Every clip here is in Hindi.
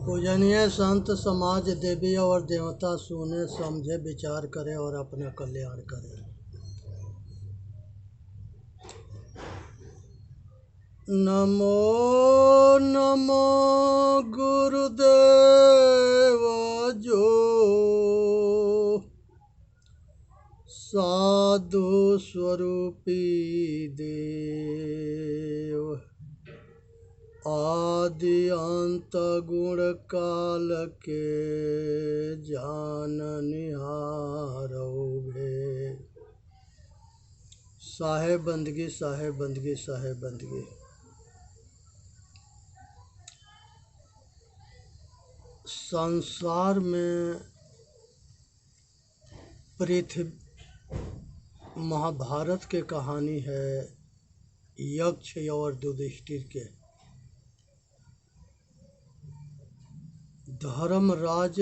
पूजनीय संत समाज देवी और देवता सुने समझे विचार करे और अपना कल्याण करे। नमो नमो गुरुदेव जो साधु स्वरूपी देव आदि अंत गुण काल के जाननिहारो भे। साहेब बंदगी साहेब बंदगी साहेब बंदगी। संसार में पृथ्वी महाभारत के कहानी है यक्ष और युधिष्ठिर के। धर्मराज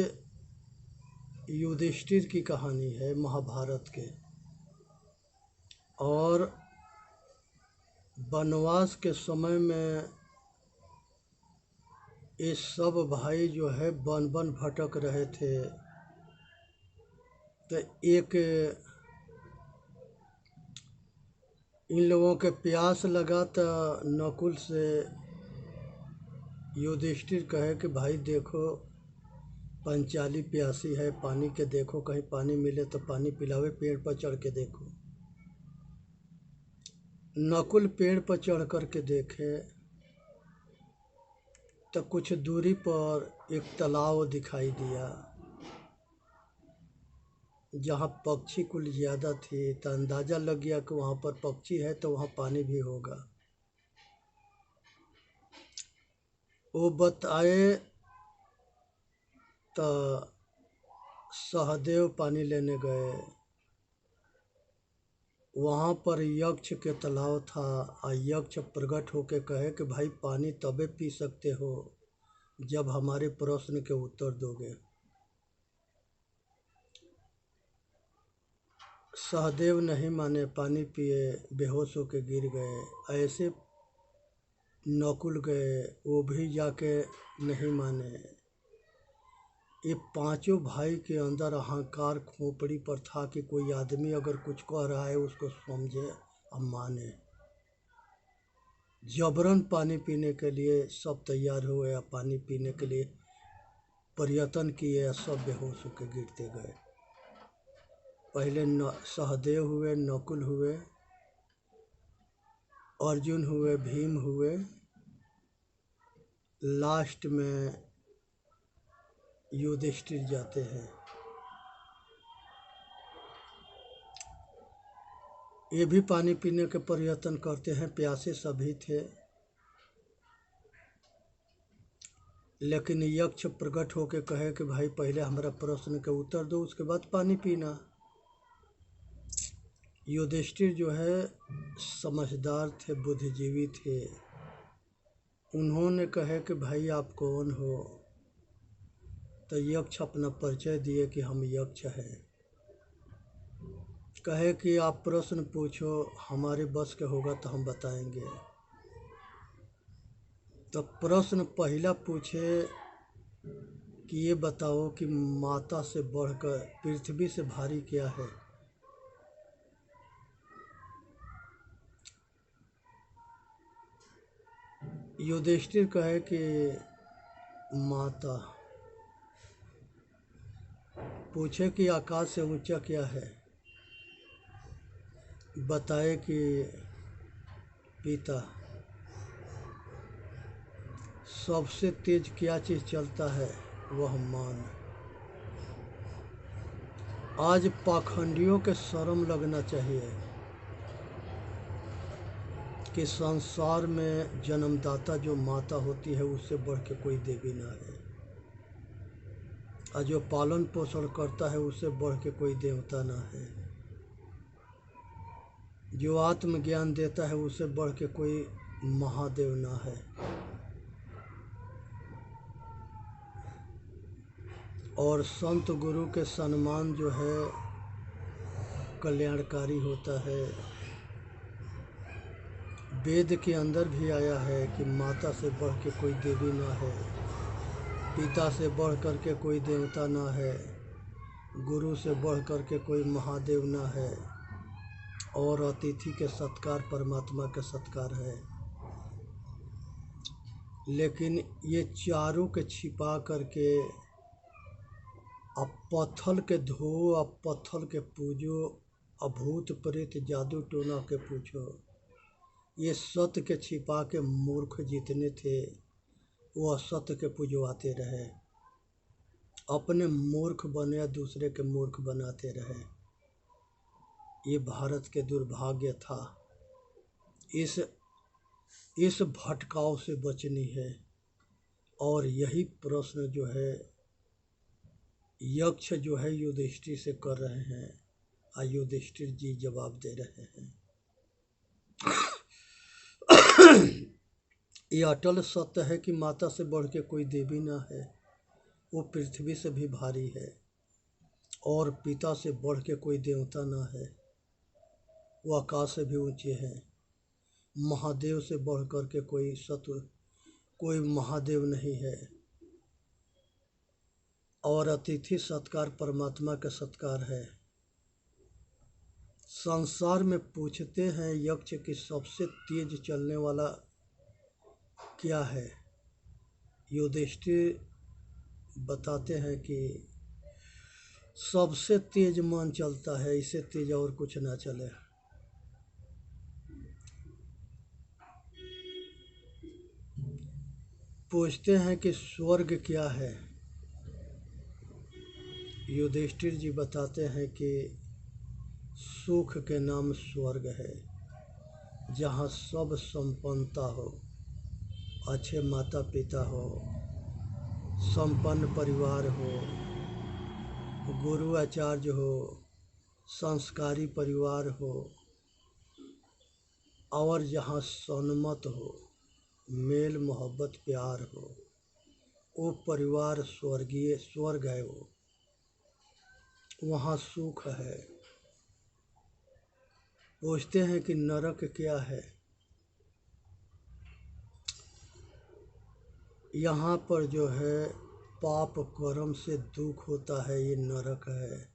युधिष्ठिर की कहानी है महाभारत के। और वनवास के समय में ये सब भाई जो है वन वन भटक रहे थे, तो एक इन लोगों के प्यास लगा तो नकुल से युधिष्ठिर कहे कि भाई देखो पंचाली प्यासी है, पानी के देखो, कहीं पानी मिले तो पानी पिलावे, पेड़ पर चढ़ के देखो। नकुल पेड़ पर चढ़ कर के देखे तो कुछ दूरी पर एक तालाब दिखाई दिया जहाँ पक्षी कुल ज़्यादा थे, तो अंदाज़ा लग गया कि वहाँ पर पक्षी है तो वहाँ पानी भी होगा। वो बताए तो सहदेव पानी लेने गए। वहाँ पर यक्ष के तालाब था और यक्ष प्रकट होके कहे कि भाई पानी तबे पी सकते हो जब हमारे प्रश्न के उत्तर दोगे। सहदेव नहीं माने, पानी पिए, बेहोश होके गिर गए। ऐसे नकुल गए, वो भी जाके नहीं माने। ये पांचों भाई के अंदर अहंकार खोपड़ी पर था कि कोई आदमी अगर कुछ कह रहा है उसको समझे और माने। जबरन पानी पीने के लिए सब तैयार हुए और पानी पीने के लिए प्रयत्न किए, सब बेहोश होकर गिरते गए। पहले सहदेव हुए, नकुल हुए, अर्जुन हुए, भीम हुए, लास्ट में युधिष्ठिर जाते हैं। ये भी पानी पीने के प्रयत्न करते हैं, प्यासे सभी थे। लेकिन यक्ष प्रकट होकर कहे कि भाई पहले हमारा प्रश्न के उत्तर दो, उसके बाद पानी पीना। युधिष्ठिर जो है समझदार थे, बुद्धिजीवी थे। उन्होंने कहे कि भाई आप कौन हो? तो यक्ष अपना परिचय दिए कि हम यक्ष हैं। कहे कि आप प्रश्न पूछो, हमारे बस के होगा तो हम बताएंगे। तो प्रश्न पहला पूछे कि ये बताओ कि माता से बढ़कर पृथ्वी से भारी क्या है? युधिष्ठिर कहे कि माता। पूछे कि आकाश से ऊंचा क्या है? बताए कि पिता। सबसे तेज क्या चीज़ चलता है? वह मान। आज पाखंडियों के शर्म लगना चाहिए कि संसार में जन्मदाता जो माता होती है उससे बढ़ के कोई देवी ना है, और जो पालन पोषण करता है उससे बढ़ के कोई देवता ना है, जो आत्मज्ञान देता है उससे बढ़ के कोई महादेव ना है। और संत गुरु के सम्मान जो है कल्याणकारी होता है। वेद के अंदर भी आया है कि माता से बढ़ के कोई देवी ना है। पिता से बढ़ कर के कोई देवता ना है, गुरु से बढ़ कर के कोई महादेव ना है, और अतिथि के सत्कार परमात्मा के सत्कार है। लेकिन ये चारों के छिपा करके अब पत्थर के धो, अब पत्थर के पूजो, अभूत प्रेत जादू टोना के पूछो। ये सत्य के छिपा के मूर्ख जितने थे वो असत्य के पुजवाते रहे, अपने मूर्ख बने या दूसरे के मूर्ख बनाते रहे। ये भारत के दुर्भाग्य था। इस भटकाव से बचनी है, और यही प्रश्न जो है यक्ष जो है युधिष्ठिर से कर रहे हैं, और युधिष्ठिर जी जवाब दे रहे हैं। ये अटल सत्य है कि माता से बढ़ के कोई देवी ना है, वो पृथ्वी से भी भारी है, और पिता से बढ़ के कोई देवता ना है, वो आकाश से भी ऊंचे हैं। महादेव से बढ़ कर के कोई महादेव नहीं है, और अतिथि सत्कार परमात्मा का सत्कार है। संसार में पूछते हैं यक्ष कि सबसे तेज चलने वाला क्या है। युधिष्ठिर बताते हैं कि सबसे तेज मन चलता है, इससे तेज और कुछ ना चले। पूछते हैं कि स्वर्ग क्या है। युधिष्ठिर जी बताते हैं कि सुख के नाम स्वर्ग है, जहाँ सब संपन्नता हो, अच्छे माता पिता हो, संपन्न परिवार हो, गुरु आचार्य हो, संस्कारी परिवार हो, और जहाँ सन्मत हो, मेल मोहब्बत प्यार हो, वो परिवार स्वर्ग है। वो वहाँ सुख है। पूछते हैं कि नरक क्या है। यहाँ पर जो है पाप कर्म से दुख होता है, ये नरक है।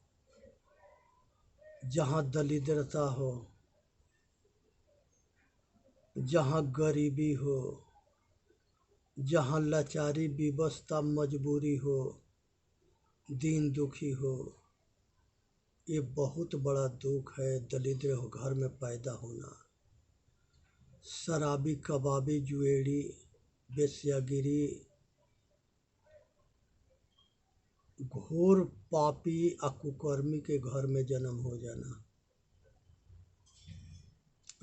जहाँ दरिद्रता हो, जहाँ गरीबी हो, जहाँ लाचारी विवशता मजबूरी हो, दीन दुखी हो, ये बहुत बड़ा दुख है। दरिद्र घर में पैदा होना, शराबी कबाबी जुएड़ी वेश्यागिरी, घोर पापी अकुकर्मी के घर में जन्म हो जाना,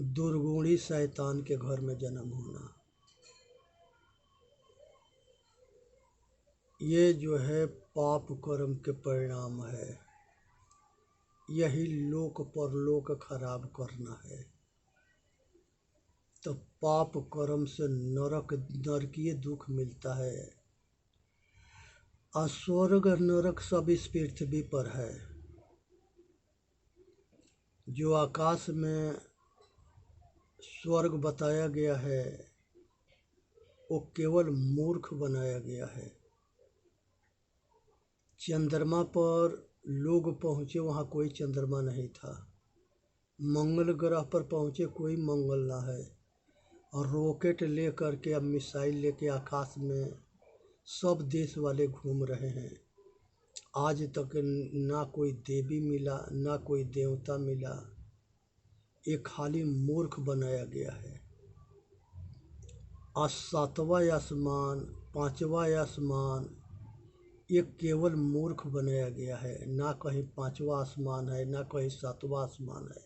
दुर्गुणी शैतान के घर में जन्म होना, ये जो है पाप कर्म के परिणाम है। यही लोक परलोक खराब करना है। तो पाप कर्म से नरकीय दुख मिलता है। स्वर्ग नरक सब इस पृथ्वी पर है। जो आकाश में स्वर्ग बताया गया है वो केवल मूर्ख बनाया गया है। चंद्रमा पर लोग पहुँचे, वहाँ कोई चंद्रमा नहीं था। मंगल ग्रह पर पहुँचे, कोई मंगल ना है। और रॉकेट ले करके अब मिसाइल लेके आकाश में सब देश वाले घूम रहे हैं। आज तक ना कोई देवी मिला, ना कोई देवता मिला। ये खाली मूर्ख बनाया गया है। सातवां आसमान, पांचवा आसमान, ये केवल मूर्ख बनाया गया है। ना कहीं पांचवा आसमान है, ना कहीं सातवां आसमान है,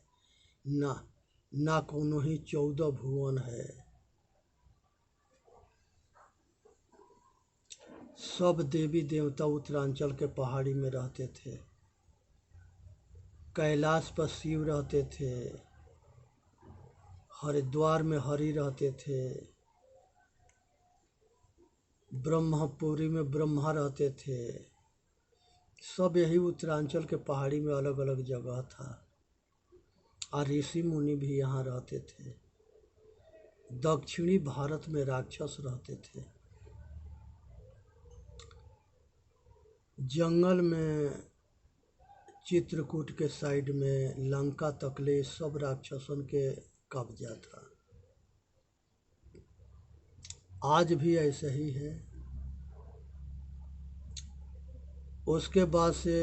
ना कोनो ही 14 भुवन है। सब देवी देवता उत्तरांचल के पहाड़ी में रहते थे। कैलाश पर शिव रहते थे, हरिद्वार में हरि रहते थे, ब्रह्मपुरी में ब्रह्मा रहते थे। सब यही उत्तरांचल के पहाड़ी में अलग अलग जगह था। और ऋषि मुनि भी यहाँ रहते थे। दक्षिणी भारत में राक्षस रहते थे। जंगल में चित्रकूट के साइड में लंका तकले सब राक्षसन के कब्जा था। आज भी ऐसा ही है। उसके बाद से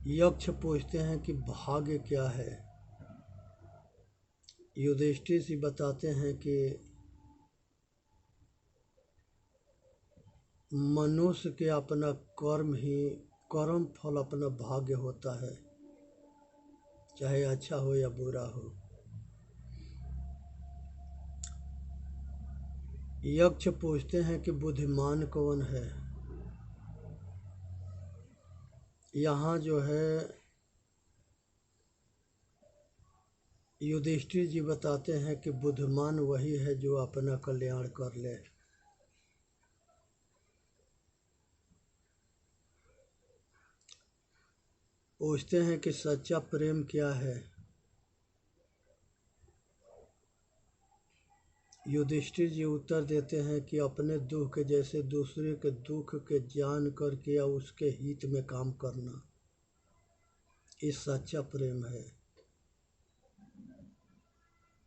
यक्ष पूछते हैं कि भाग्य क्या है। युधिष्ठिर जी बताते हैं कि मनुष्य के अपना कर्म फल अपना भाग्य होता है, चाहे अच्छा हो या बुरा हो। यक्ष पूछते हैं कि बुद्धिमान कौन है। यहाँ जो है युधिष्ठिर जी बताते हैं कि बुद्धिमान वही है जो अपना कल्याण कर ले। पूछते हैं कि सच्चा प्रेम क्या है। युधिष्ठिर जी उत्तर देते हैं कि अपने दुख के जैसे दूसरे के दुख के जान करके या उसके हित में काम करना, ये सच्चा प्रेम है।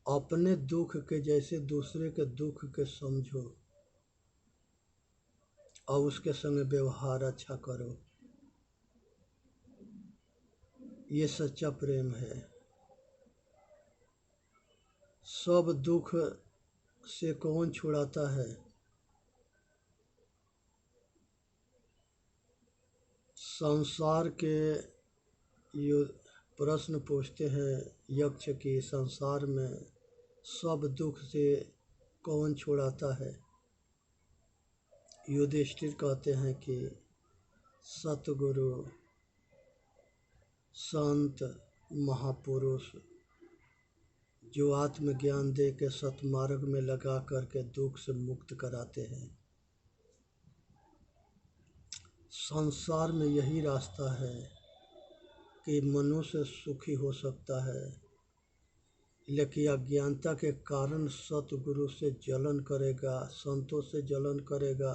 अपने दुख के जैसे दूसरे के दुख के समझो और उसके संग व्यवहार अच्छा करो, ये सच्चा प्रेम है। सब दुख से कौन छुड़ाता है। संसार के प्रश्न पूछते हैं यक्ष की, संसार में सब दुख से कौन छुड़ाता है। युधिष्ठिर कहते हैं कि सतगुरु, संत, महापुरुष जो आत्मज्ञान दे के सतमार्ग में लगा करके दुख से मुक्त कराते हैं। संसार में यही रास्ता है कि मनुष्य सुखी हो सकता है, लेकिन अज्ञानता के कारण सतगुरु से जलन करेगा, संतों से जलन करेगा,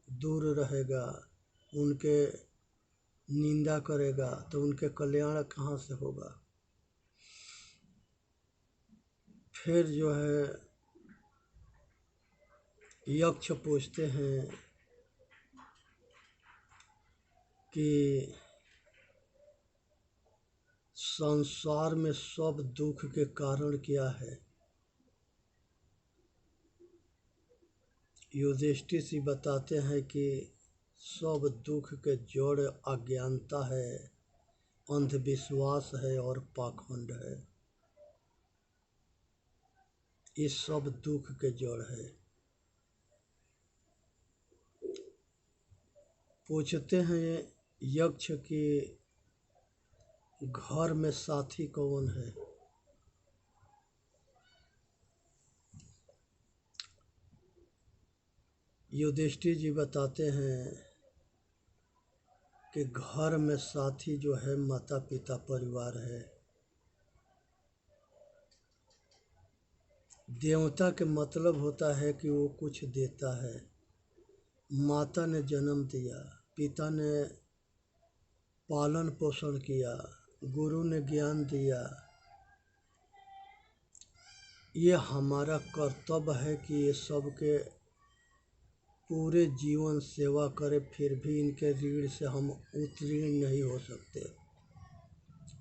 दूर रहेगा, उनके निंदा करेगा, तो उनके कल्याण कहाँ से होगा। फिर जो है यक्ष पूछते हैं कि संसार में सब दुख के कारण क्या है। युधिष्ठिर जी बताते हैं कि सब दुख के जड़ अज्ञानता है, अंधविश्वास है और पाखंड है। ये सब दुख के जड़ है। पूछते हैं यक्ष कि घर में साथी कौन है। युधिष्ठिर जी बताते हैं कि घर में साथी जो है माता पिता परिवार है। देवता के मतलब होता है कि वो कुछ देता है। माता ने जन्म दिया, पिता ने पालन पोषण किया, गुरु ने ज्ञान दिया। ये हमारा कर्तव्य है कि ये सबके पूरे जीवन सेवा करें, फिर भी इनके ऋण से हम उत्तीर्ण नहीं हो सकते,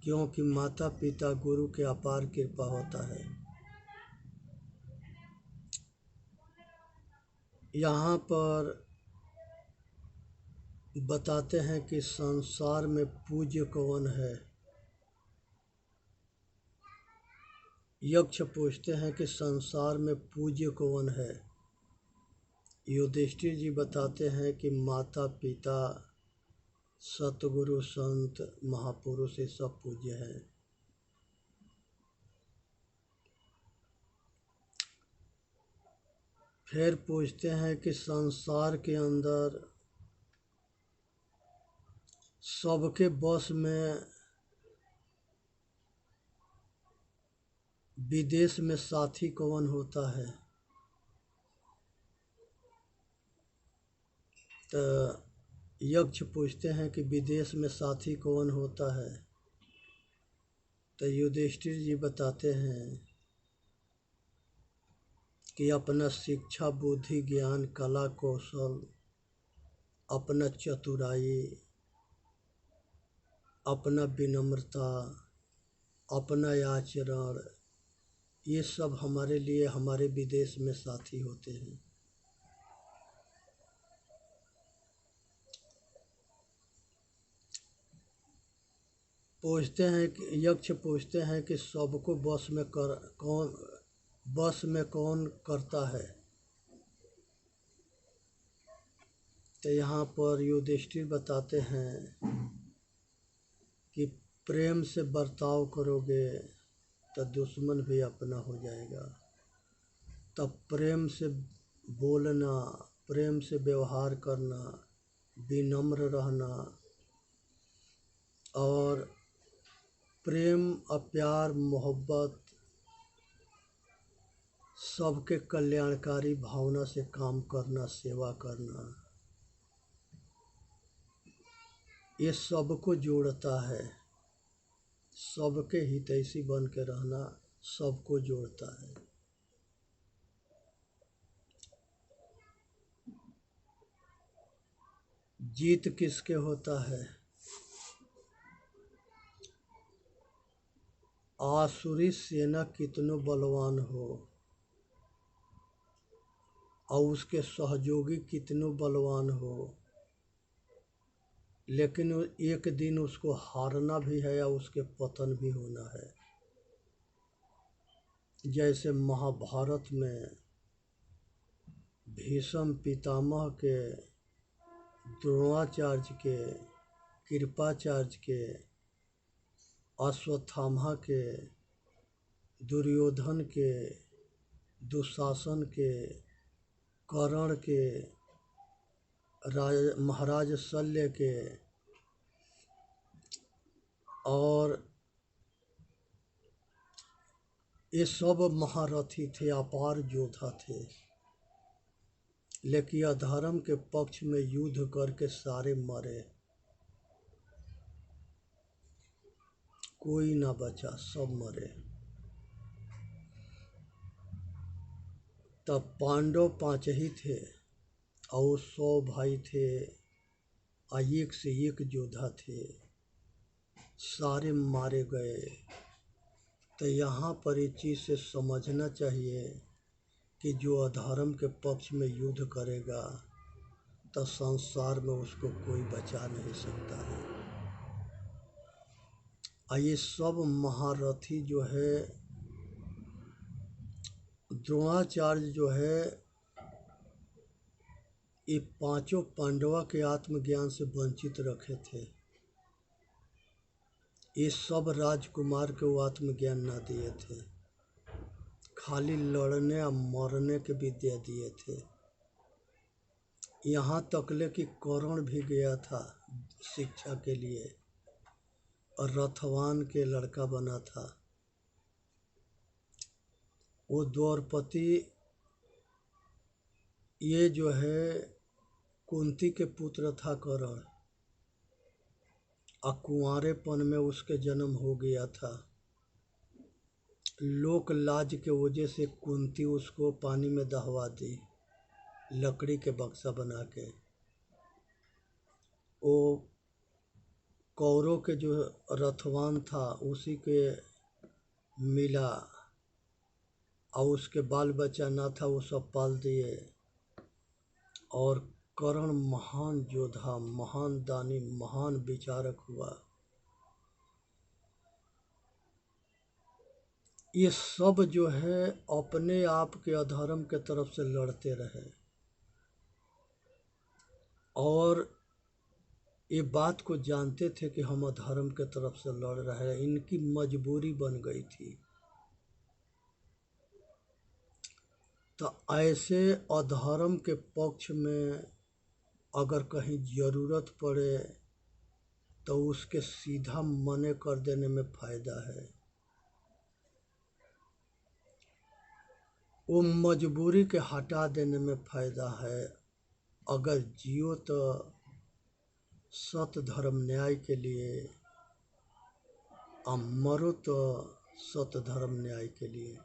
क्योंकि माता पिता गुरु के अपार कृपा होता है। यहाँ पर बताते हैं कि संसार में पूज्य कौन है। यक्ष पूछते हैं कि संसार में पूज्य कौन है। युधिष्ठिर जी बताते हैं कि माता पिता, सतगुरु, संत, महापुरुष ये सब पूज्य हैं। फिर पूछते हैं कि संसार के अंदर सबके बस में विदेश में साथी कौन होता है। तो यक्ष पूछते हैं कि विदेश में साथी कौन होता है। तो युधिष्ठिर जी बताते हैं कि अपना शिक्षा बुद्धि ज्ञान कला कौशल, अपना चतुराई, अपना विनम्रता, अपना आचरण, ये सब हमारे लिए हमारे विदेश में साथी होते हैं। पूछते हैं कि यक्ष पूछते हैं कि सबको बस में कौन करता है। तो यहाँ पर युधिष्ठिर बताते हैं कि प्रेम से बर्ताव करोगे तो दुश्मन भी अपना हो जाएगा। तब प्रेम से बोलना, प्रेम से व्यवहार करना, विनम्र रहना और प्रेम और प्यार मोहब्बत सबके कल्याणकारी भावना से काम करना, सेवा करना, ये सबको जोड़ता है। सबके हितैषी बन के रहना सबको जोड़ता है। जीत किसके होता है? आसुरी सेना कितनो बलवान हो और उसके सहयोगी कितनो बलवान हो, लेकिन एक दिन उसको हारना भी है या उसके पतन भी होना है। जैसे महाभारत में भीष्म पितामह के, द्रोणाचार्य के, कृपाचार्य के, अश्वत्थामा के, दुर्योधन के, दुशासन के, कर्ण के, महाराज शल्य के और ये सब महारथी थे, अपार योद्धा थे, लेकिन अधर्म के पक्ष में युद्ध करके सारे मरे, कोई ना बचा, सब मरे। तब पांडव 5 ही थे और 100 भाई थे, एक से एक योद्धा थे, सारे मारे गए। तो यहाँ पर इस चीज़ से समझना चाहिए कि जो अधर्म के पक्ष में युद्ध करेगा तो संसार में उसको कोई बचा नहीं सकता है। और ये सब महारथी जो है, द्रोणाचार्य जो है, ये 5 पांडवा के आत्मज्ञान से वंचित रखे थे। ये सब राजकुमार को आत्मज्ञान ना दिए थे, खाली लड़ने और मरने के विद्या दिए थे। यहाँ तक ले कि कर्ण भी गया था शिक्षा के लिए और रथवान के लड़का बना था। वो द्रौपदी ये जो है कुंती के पुत्र था कर्ण, और कुंवारेपन में उसके जन्म हो गया था। लोक लाज के वजह से कुंती उसको पानी में दहवा दी, लकड़ी के बक्सा बना के। वो कौरव के जो रथवान था उसी के मिला और उसके बाल बच्चा ना था, वो सब पाल दिए। और कर्ण महान योद्धा, महान दानी, महान विचारक हुआ। ये सब जो है अपने आप के अधर्म के तरफ से लड़ते रहे और ये बात को जानते थे कि हम अधर्म के तरफ से लड़ रहे हैं, इनकी मजबूरी बन गई थी। तो ऐसे अधर्म के पक्ष में अगर कहीं ज़रूरत पड़े तो उसके सीधा मने कर देने में फ़ायदा है। वो मजबूरी के हटा देने में फ़ायदा है। अगर जियो तो सत्य धर्म न्याय के लिए, और मरो तो सत्य धर्म न्याय के लिए।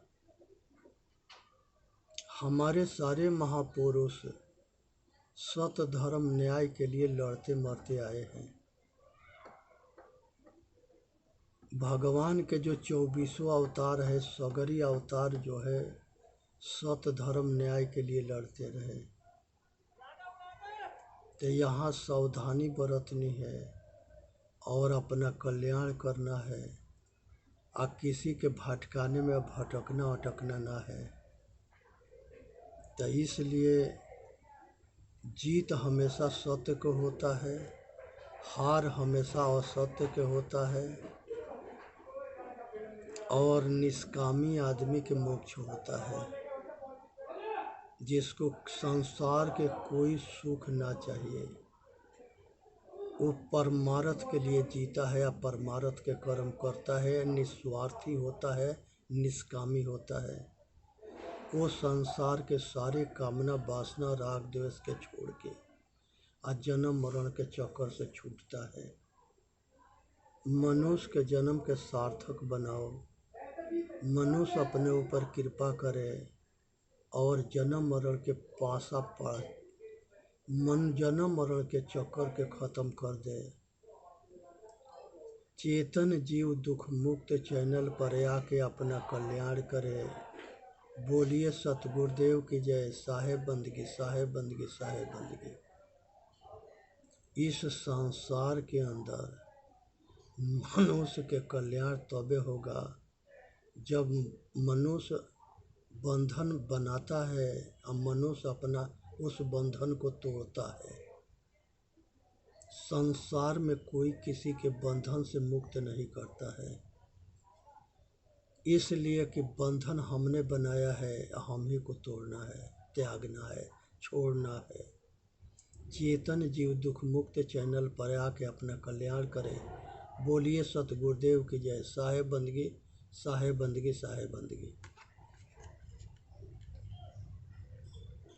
हमारे सारे महापुरुष सत्य धर्म न्याय के लिए लड़ते मरते आए हैं। भगवान के जो 24वां अवतार है, सगरी अवतार जो है, सत्य धर्म न्याय के लिए लड़ते रहे। तो यहाँ सावधानी बरतनी है और अपना कल्याण करना है, और किसी के भटकाने में भटकना अटकना ना है। तो इसलिए जीत हमेशा सत्य को होता है, हार हमेशा असत्य के होता है, और निष्कामी आदमी के मोक्ष होता है, जिसको संसार के कोई सुख ना चाहिए। वो परमार्थ के लिए जीता है या परमार्थ के कर्म करता है, निस्वार्थी होता है, निष्कामी होता है। वो संसार के सारे कामना वासना राग द्वेष के छोड़ के और जन्म मरण के चक्कर से छूटता है। मनुष्य के जन्म के सार्थक बनाओ, मनुष्य अपने ऊपर कृपा करे और जन्म मरण के पासा पड़ जन्म मरण के चक्कर के ख़त्म कर दे। चेतन जीव दुख मुक्त चैनल पर आके अपना कल्याण करे। बोलिए सतगुरुदेव की जय। साहेब बंदगी, साहेब बंदगी, साहेब बंदगी। इस संसार के अंदर मनुष्य के कल्याण तबे होगा जब मनुष्य बंधन बनाता है और मनुष्य अपना उस बंधन को तोड़ता है। संसार में कोई किसी के बंधन से मुक्त नहीं करता है, इसलिए कि बंधन हमने बनाया है, हम ही को तोड़ना है, त्यागना है, छोड़ना है। चेतन जीव दुख मुक्त चैनल पर आके अपना कल्याण करे। बोलिए सतगुरुदेव की जय। साहेब बंदगी, साहेब बंदगी, साहेब बंदगी।